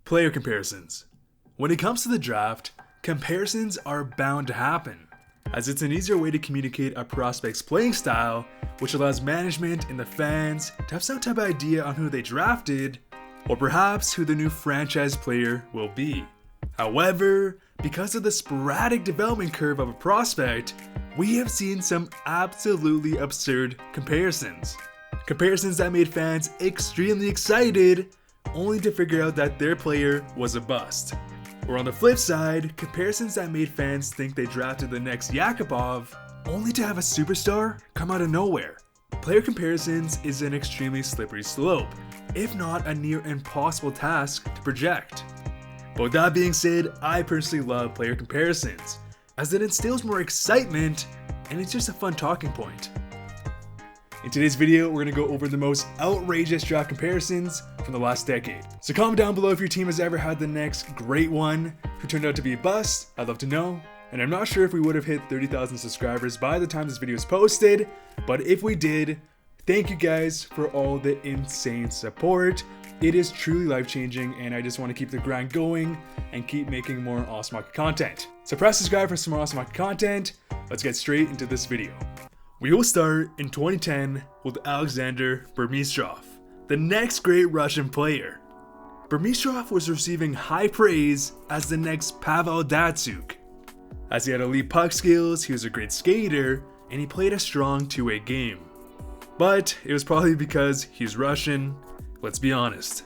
Player comparisons. When it comes to the draft, comparisons are bound to happen, as it's an easier way to communicate a prospect's playing style, which allows management and the fans to have some type of idea on who they drafted, or perhaps who the new franchise player will be. However, because of the sporadic development curve of a prospect, we have seen some absolutely absurd comparisons. Comparisons that made fans extremely excited, only to figure out that their player was a bust. Or on the flip side, comparisons that made fans think they drafted the next Yakupov, only to have a superstar come out of nowhere. Player comparisons is an extremely slippery slope, if not a near impossible task to project. But with that being said, I personally love player comparisons, as it instills more excitement and it's just a fun talking point. In today's video, we're going to go over the most outrageous draft comparisons from the last decade. So comment down below if your team has ever had the next great one who turned out to be a bust. I'd love to know. And I'm not sure if we would have hit 30,000 subscribers by the time this video is posted, but if we did, thank you guys for all the insane support. It is truly life-changing, and I just want to keep the grind going and keep making more awesome hockey content. So press subscribe for some more awesome hockey content. Let's get straight into this video. We will start in 2010 with Alexander Burmistrov, the next great Russian player. Burmistrov was receiving high praise as the next Pavel Datsyuk. As he had elite puck skills, he was a great skater, and he played a strong two-way game. But it was probably because he's Russian, let's be honest.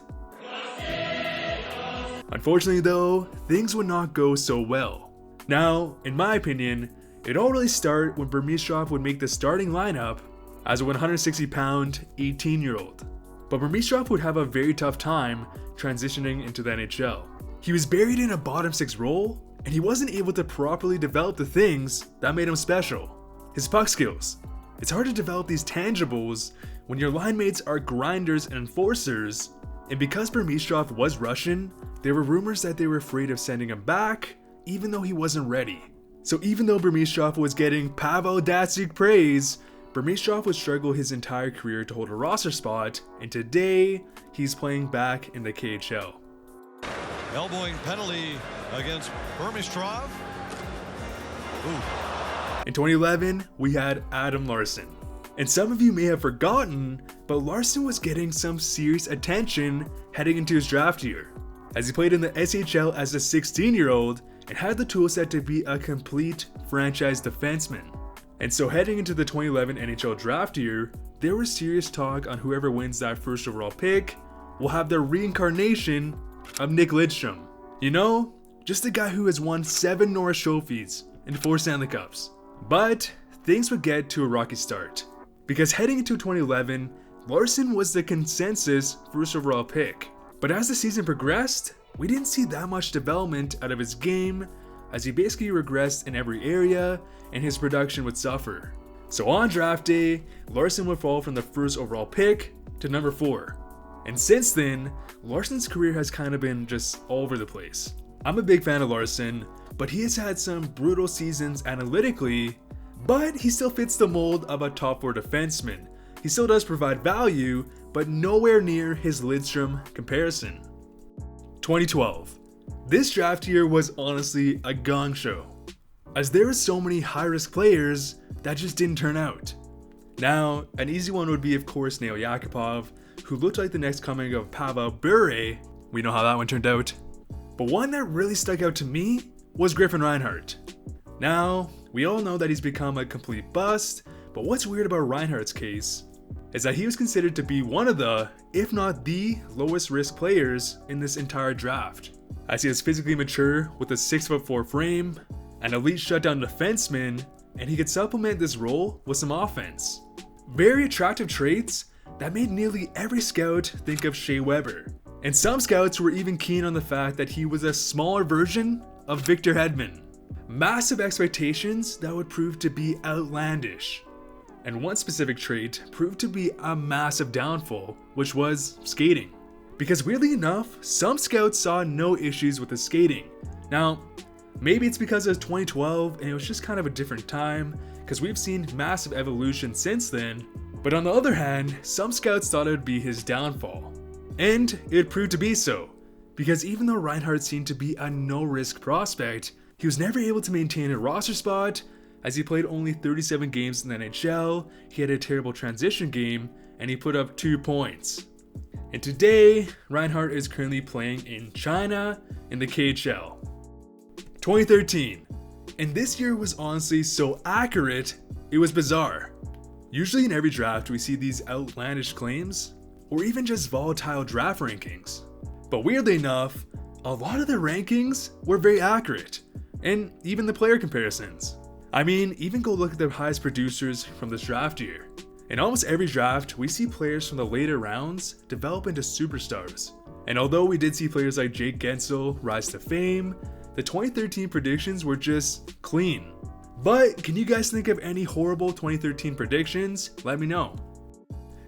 Unfortunately though, things would not go so well. Now, in my opinion, it all really started when Burmistrov would make the starting lineup as a 160-pound 18-year-old. But Burmistrov would have a very tough time transitioning into the NHL. He was buried in a bottom six role, and he wasn't able to properly develop the things that made him special. His puck skills. It's hard to develop these tangibles when your line mates are grinders and enforcers, and because Burmistrov was Russian, there were rumors that they were afraid of sending him back, even though he wasn't ready. So even though Burmistrov was getting Pavel Datsyuk praise, Burmistrov would struggle his entire career to hold a roster spot, and today, he's playing back in the KHL. Elbowing penalty against Burmistrov. In 2011, we had Adam Larsson. And some of you may have forgotten, but Larsson was getting some serious attention heading into his draft year, as he played in the SHL as a 16-year-old and had the toolset to be a complete franchise defenseman. And so heading into the 2011 NHL draft year, there was serious talk on whoever wins that first overall pick will have the reincarnation of Nick Lidstrom. You know, just a guy who has won 7 Norris trophies and 4 Stanley Cups. But things would get to a rocky start, because heading into 2011, Larsson was the consensus first overall pick. But as the season progressed, we didn't see that much development out of his game, as he basically regressed in every area and his production would suffer. So on draft day, Larsson would fall from the first overall pick to number 4. And since then, Larsson's career has kind of been just all over the place. I'm a big fan of Larsson, but he has had some brutal seasons analytically, but he still fits the mold of a top 4 defenseman. He still does provide value, but nowhere near his Lidstrom comparison. 2012. This draft year was honestly a gong show, as there were so many high-risk players that just didn't turn out. Now, an easy one would be of course Nino Yakupov, who looked like the next coming of Pavel Bure. We know how that one turned out. But one that really stuck out to me was Griffin Reinhart. Now, we all know that he's become a complete bust, but what's weird about Reinhart's case is that he was considered to be one of the, if not the, lowest risk players in this entire draft, as he is physically mature with a 6'4" frame, an elite shutdown defenseman, and he could supplement this role with some offense. Very attractive traits that made nearly every scout think of Shea Weber, and some scouts were even keen on the fact that he was a smaller version of Victor Hedman. Massive expectations that would prove to be outlandish. And one specific trait proved to be a massive downfall, which was skating. Because weirdly enough, some scouts saw no issues with his skating. Now, maybe it's because it was 2012 and it was just kind of a different time, because we've seen massive evolution since then, but on the other hand, some scouts thought it would be his downfall. And it proved to be so, Because even though Reinhart seemed to be a no-risk prospect, he was never able to maintain a roster spot, as he played only 37 games in the NHL, he had a terrible transition game, and he put up 2 points. And today, Reinhart is currently playing in China in the KHL. 2013. And this year was honestly so accurate, it was bizarre. Usually in every draft we see these outlandish claims, or even just volatile draft rankings. But weirdly enough, a lot of the rankings were very accurate, and even the player comparisons. I mean, even go look at the highest producers from this draft year. In almost every draft, we see players from the later rounds develop into superstars. And although we did see players like Jake Guentzel rise to fame, the 2013 predictions were just clean. But can you guys think of any horrible 2013 predictions? Let me know.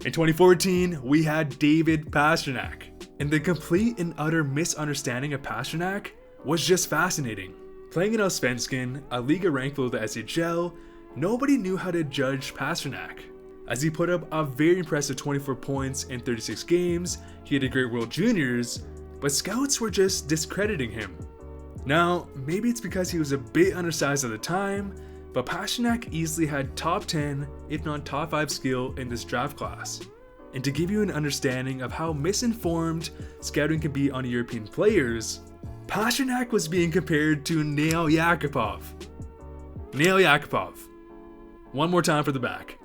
In 2014, we had David Pastrnak. And the complete and utter misunderstanding of Pastrnak was just fascinating. Playing in Allsvenskan, a league ranked below the SHL, nobody knew how to judge Pastrnak. As he put up a very impressive 24 points in 36 games, he had a great World Juniors, but scouts were just discrediting him. Now, maybe it's because he was a bit undersized at the time, but Pastrnak easily had top 10, if not top 5 skill in this draft class. And to give you an understanding of how misinformed scouting can be on European players, Pastrnak was being compared to Nino Yakupov. Nino Yakupov. One more time for the back.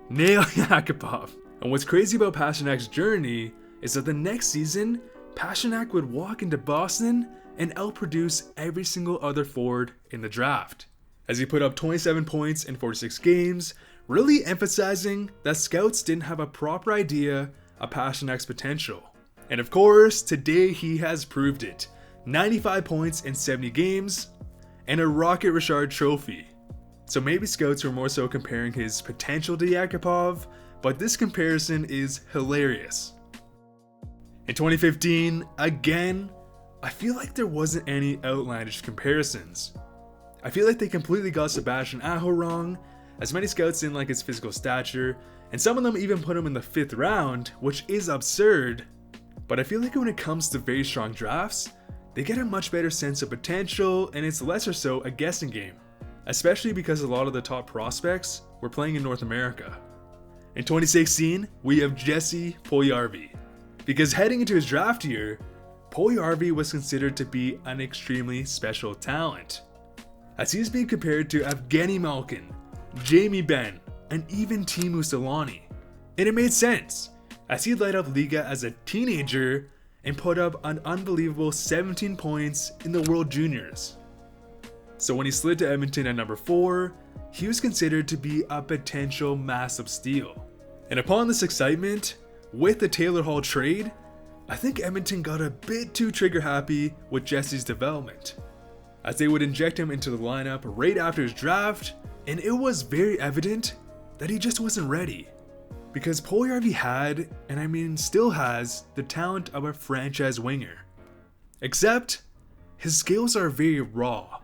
Nino Yakupov. And what's crazy about Pasternak's journey is that the next season, Pastrnak would walk into Boston and outproduce every single other forward in the draft, as he put up 27 points in 46 games, really emphasizing that scouts didn't have a proper idea of Pasternak's potential. And of course, today he has proved it. 95 points in 70 games, and a Rocket Richard trophy. So maybe scouts were more so comparing his potential to Yakupov, but this comparison is hilarious. In 2015, again, I feel like there wasn't any outlandish comparisons. I feel like they completely got Sebastian Aho wrong, as many scouts didn't like his physical stature, and some of them even put him in the 5th round, which is absurd. But I feel like when it comes to very strong drafts, they get a much better sense of potential, and it's less or so a guessing game, especially because a lot of the top prospects were playing in North America. In 2016, we have Jesse Puljujarvi, because heading into his draft year, Puljujarvi was considered to be an extremely special talent, as he's being compared to Evgeny Malkin, Jamie Benn, and even Teemu Selanne. And it made sense, as he light up Liga as a teenager and put up an unbelievable 17 points in the World Juniors. So when he slid to Edmonton at number 4, he was considered to be a potential massive steal. And upon this excitement, with the Taylor Hall trade, I think Edmonton got a bit too trigger happy with Jesse's development, as they would inject him into the lineup right after his draft, and it was very evident that he just wasn't ready. Because Puljujarvi had, and I mean still has, the talent of a franchise winger. Except, his skills are very raw.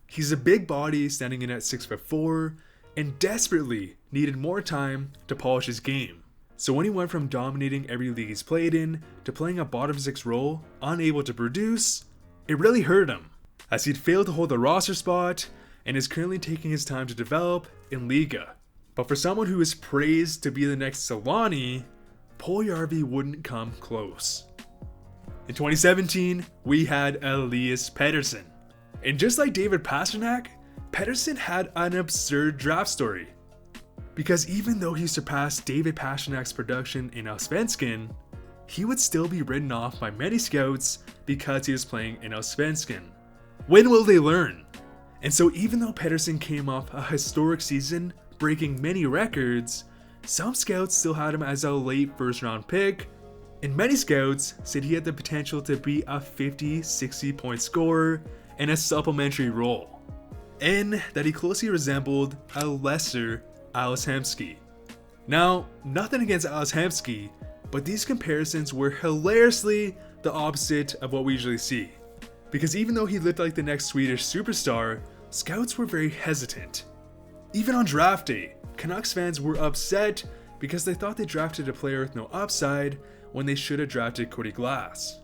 He's a big body standing in at 6'4", and desperately needed more time to polish his game. So when he went from dominating every league he's played in to playing a bottom 6 role, unable to produce, it really hurt him, as he'd failed to hold the roster spot and is currently taking his time to develop in Liga. But for someone who is praised to be the next Selanne, Puljujarvi wouldn't come close. In 2017, we had Elias Pettersson. And just like David Pastrnak, Pettersson had an absurd draft story. Because even though he surpassed David Pastrnak's production in Allsvenskan, he would still be written off by many scouts because he was playing in Allsvenskan. When will they learn? And so even though Pettersson came off a historic season, breaking many records, some scouts still had him as a late first round pick, and many scouts said he had the potential to be a 50-60 point scorer in a supplementary role, and that he closely resembled a lesser Ales Hemsky. Now, nothing against Ales Hemsky, but these comparisons were hilariously the opposite of what we usually see. Because even though he looked like the next Swedish superstar, scouts were very hesitant. Even on draft day, Canucks fans were upset because they thought they drafted a player with no upside when they should have drafted Cody Glass.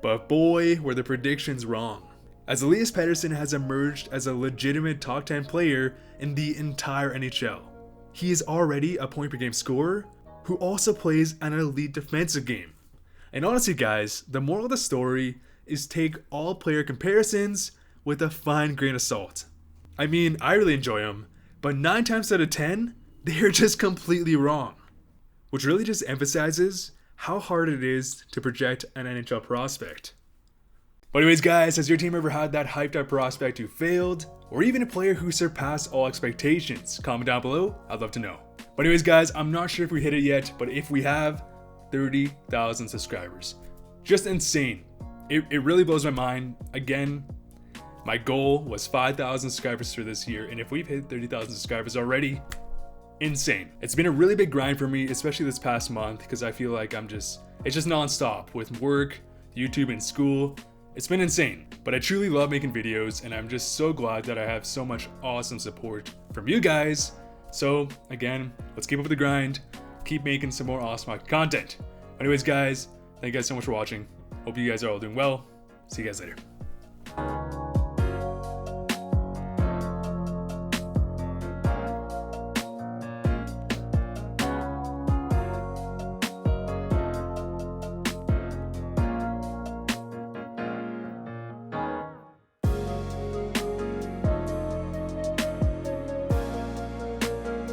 But boy, were the predictions wrong, as Elias Pettersson has emerged as a legitimate top 10 player in the entire NHL. He is already a point per game scorer who also plays an elite defensive game. And honestly guys, the moral of the story is take all player comparisons with a fine grain of salt. I mean, I really enjoy them, but 9 times out of 10, they're just completely wrong. Which really just emphasizes how hard it is to project an NHL prospect. But anyways guys, has your team ever had that hyped up prospect who failed? Or even a player who surpassed all expectations? Comment down below, I'd love to know. But anyways guys, I'm not sure if we hit it yet, but if we have, 30,000 subscribers. Just insane. It really blows my mind. Again, my goal was 5,000 subscribers for this year, and if we've hit 30,000 subscribers already, insane. It's been a really big grind for me, especially this past month, because I feel like it's just non-stop with work, YouTube, and school. It's been insane, but I truly love making videos, and I'm just so glad that I have so much awesome support from you guys. So again, let's keep up with the grind, keep making some more awesome content. Anyways guys, thank you guys so much for watching. Hope you guys are all doing well. See you guys later.